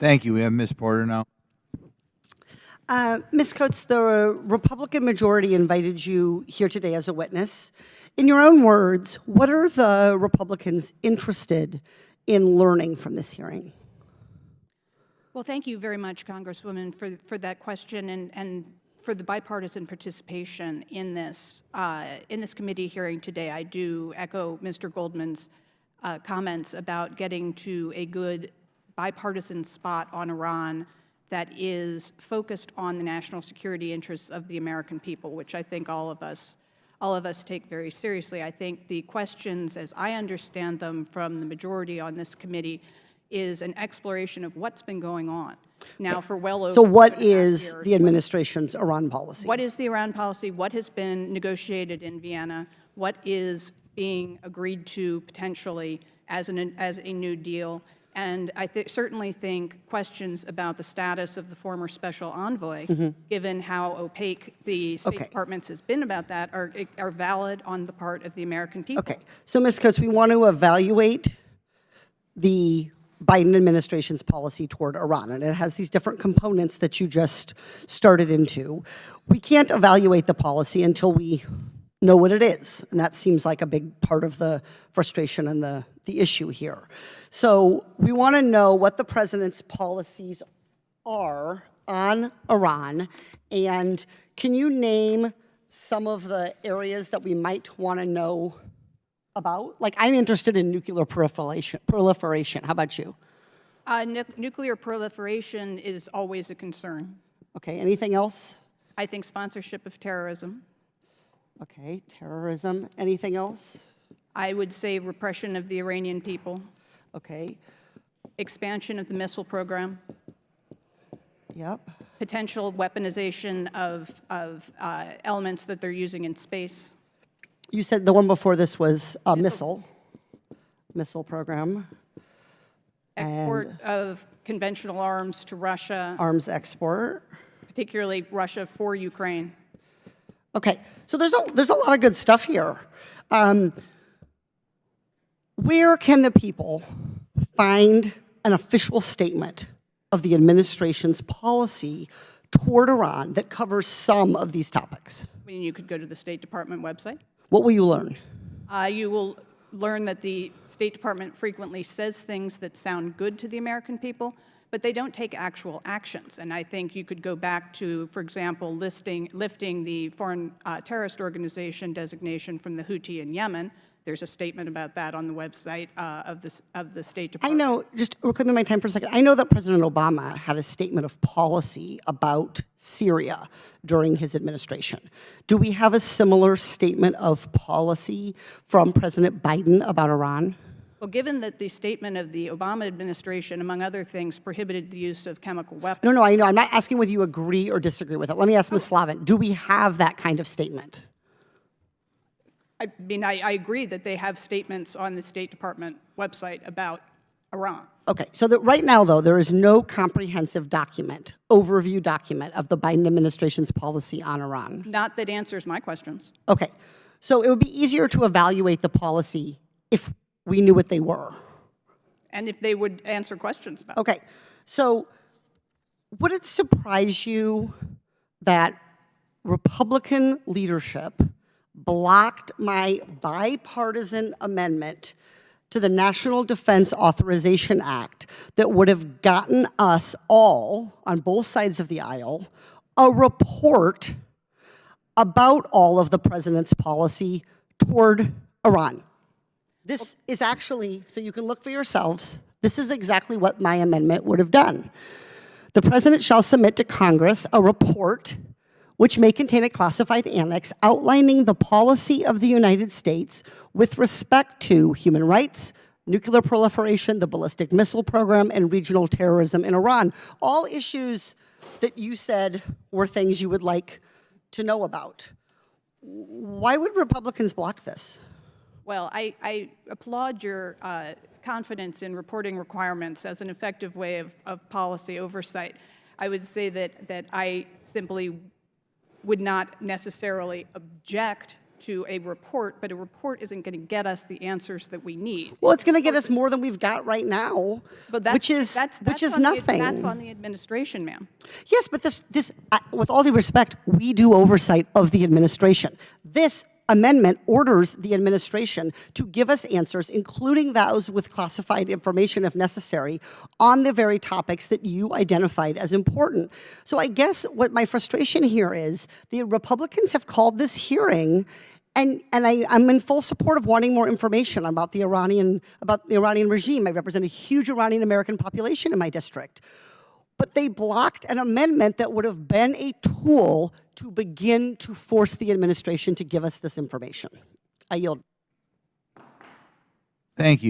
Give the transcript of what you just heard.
Thank you. We have Ms. Porter now. Ms. Coates, the Republican majority invited you here today as a witness. In your own words, what are the Republicans interested in learning from this hearing? Well, thank you very much, Congresswoman, for that question and for the bipartisan participation in this committee hearing today. I do echo Mr. Goldman's comments about getting to a good bipartisan spot on Iran that is focused on the national security interests of the American people, which I think all of us take very seriously. I think the questions, as I understand them from the majority on this committee, is an exploration of what's been going on now for well over. So what is the administration's Iran policy? What is the Iran policy? What has been negotiated in Vienna? What is being agreed to potentially as a new deal? And I certainly think questions about the status of the former special envoy, given how opaque the State Department has been about that, are valid on the part of the American people. Okay. So, Ms. Coates, we want to evaluate the Biden administration's policy toward Iran, and it has these different components that you just started into. We can't evaluate the policy until we know what it is, and that seems like a big part of the frustration and the issue here. So we want to know what the president's policies are on Iran, and can you name some of the areas that we might want to know about? Like, I'm interested in nuclear proliferation. How about you? Nuclear proliferation is always a concern. Okay, anything else? I think sponsorship of terrorism. Okay, terrorism. Anything else? I would say repression of the Iranian people. Okay. Expansion of the missile program. Yep. Potential weaponization of elements that they're using in space. You said the one before this was a missile program. Export of conventional arms to Russia. Arms export. Particularly Russia for Ukraine. Okay, so there's a lot of good stuff here. Where can the people find an official statement of the administration's policy toward Iran that covers some of these topics? I mean, you could go to the State Department website. What will you learn? You will learn that the State Department frequently says things that sound good to the American people, but they don't take actual actions. And I think you could go back to, for example, lifting the foreign terrorist organization designation from the Houthi in Yemen. There's a statement about that on the website of the State Department. I know, just reclaiming my time for a second, I know that President Obama had a statement of policy about Syria during his administration. Do we have a similar statement of policy from President Biden about Iran? Well, given that the statement of the Obama administration, among other things, prohibited the use of chemical weapons. No, I know. I'm not asking whether you agree or disagree with it. Let me ask Ms. Slavin, do we have that kind of statement? I mean, I agree that they have statements on the State Department website about Iran. Okay, so that right now, though, there is no comprehensive overview document of the Biden administration's policy on Iran. Not that answers my questions. Okay, so it would be easier to evaluate the policy if we knew what they were. And if they would answer questions about it. Okay, so would it surprise you that Republican leadership blocked my bipartisan amendment to the National Defense Authorization Act that would have gotten us all, on both sides of the aisle, a report about all of the president's policy toward Iran? This is actually, so you can look for yourselves, this is exactly what my amendment would have done. The president shall submit to Congress a report which may contain a classified annex outlining the policy of the United States with respect to human rights, nuclear proliferation, the ballistic missile program, and regional terrorism in Iran. All issues that you said were things you would like to know about. Why would Republicans block this? Well, I applaud your confidence in reporting requirements as an effective way of policy oversight. I would say that I simply would not necessarily object to a report, but a report isn't going to get us the answers that we need. Well, it's going to get us more than we've got right now, But which is nothing. That's on the administration, ma'am. Yes, but with all due respect, we do oversight of the administration. This amendment orders the administration to give us answers, including those with classified information if necessary, on the very topics that you identified as important. So I guess what my frustration here is, the Republicans have called this hearing, and I'm in full support of wanting more information about the Iranian regime. I represent a huge Iranian American population in my district. But they blocked an amendment that would have been a tool to begin to force the administration to give us this information. I yield. Thank you.